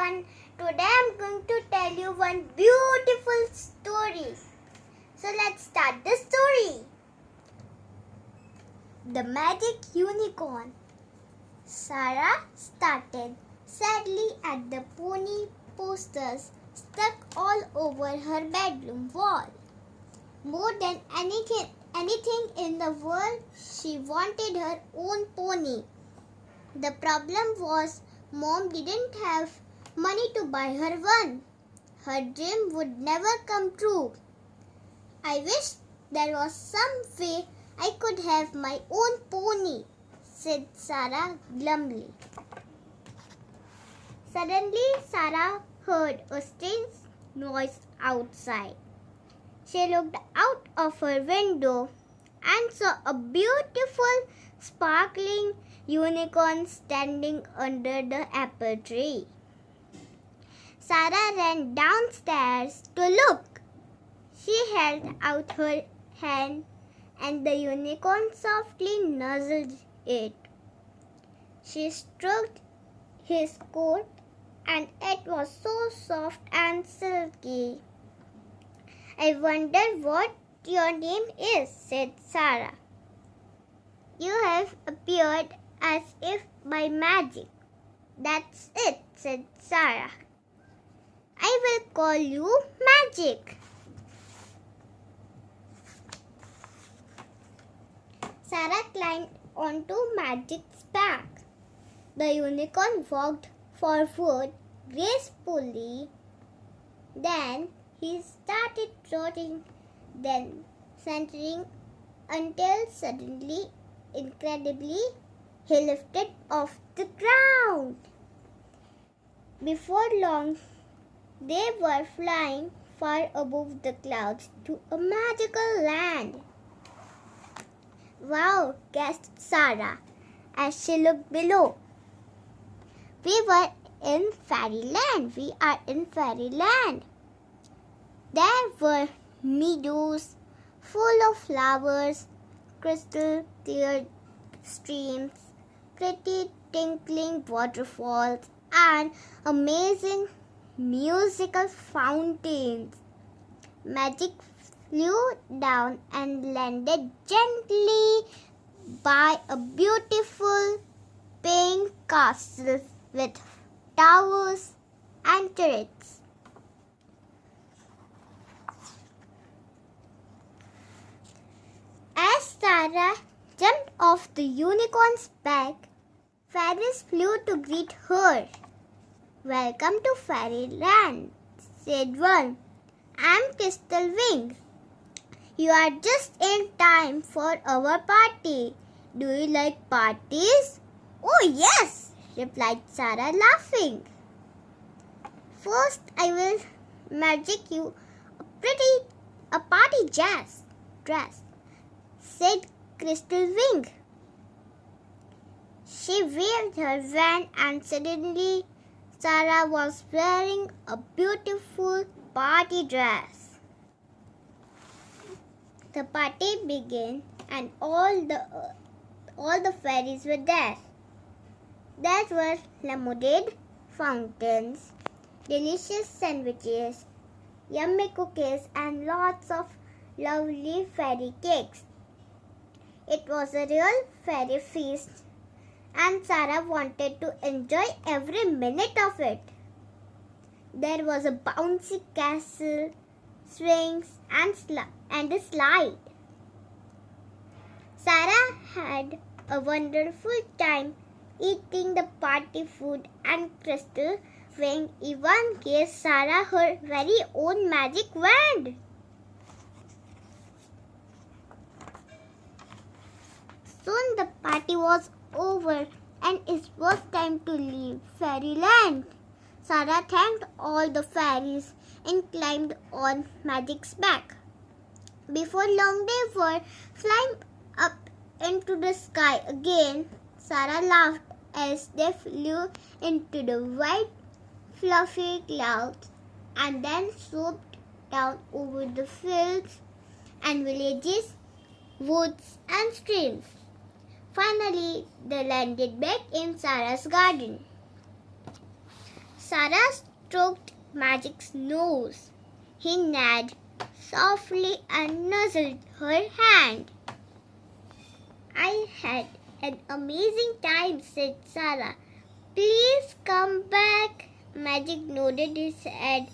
everyone. Today I'm going to tell you one beautiful story. So let's start the story. The Magic Unicorn. Sarah started sadly at the pony posters stuck all over her bedroom wall. More than anything in the world, she wanted her own pony. The problem was Mom didn't have money to buy her one. Her dream would never come true. I wish there was some way I could have my own pony, said Sarah glumly. Suddenly, Sarah heard a strange noise outside. She looked out of her window and saw a beautiful, sparkling unicorn standing under the apple tree. Sarah ran downstairs to look. She held out her hand and the unicorn softly nuzzled it. She stroked his coat and it was so soft and silky. I wonder what your name is, said Sarah. You have appeared as if by magic. That's it, said Sarah. I will call you Magic. Sarah climbed onto Magic's back. The unicorn walked forward gracefully. Then he started trotting, then centering until suddenly, incredibly, he lifted off the ground. Before long, they were flying far above the clouds to a magical land. Wow, gasped Sarah as she looked below. We were in fairyland. We are in fairyland. There were meadows full of flowers, crystal clear streams, pretty tinkling waterfalls, and amazing musical fountains. Magic flew down and landed gently by a beautiful pink castle with towers and turrets. As Sarah jumped off the unicorn's back, fairies flew to greet her. Welcome to Fairyland, said one. I'm Crystal Wing. You are just in time for our party. Do you like parties? Oh yes, replied Sarah laughing. First I will magic you a party dress, said Crystal Wing. She waved her wand and suddenly Sarah was wearing a beautiful party dress. The party began and all the fairies were there. There were lemonade fountains, delicious sandwiches, yummy cookies and lots of lovely fairy cakes. It was a real fairy feast and Sarah wanted to enjoy every minute of it. There was a bouncy castle, swings and a slide. Sarah had a wonderful time eating the party food and Crystal Wing even gave Sarah her very own magic wand. Soon the party was over and it was time to leave Fairyland. Sarah thanked all the fairies and climbed on Magic's back. Before long they were flying up into the sky again. Sarah laughed as they flew into the white fluffy clouds and then swooped down over the fields and villages, woods and streams. Finally, they landed back in Sarah's garden. Sarah stroked Magic's nose. He neighed softly and nuzzled her hand. I had an amazing time, said Sarah. Please come back. Magic nodded his head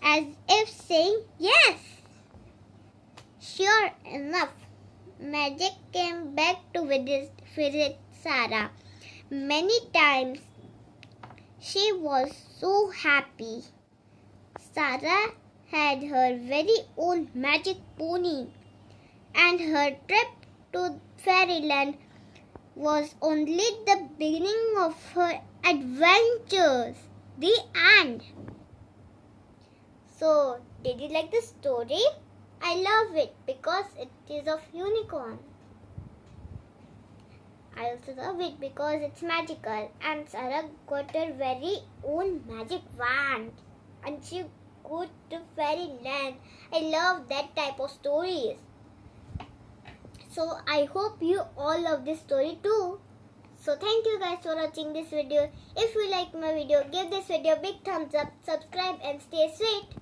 as if saying yes. Sure enough, Magic came back to visit Sarah. Many times she was so happy. Sarah had her very own magic pony, and her trip to Fairyland was only the beginning of her adventures. The end. So, did you like the story? I love it because it is of unicorn. I also love it because it's magical, and Sarah got her very own magic wand and she go to fairyland. I love that type of stories. So I hope you all love this story too. So thank you guys for watching this video. If you like my video, give this video a big thumbs up, subscribe and stay sweet.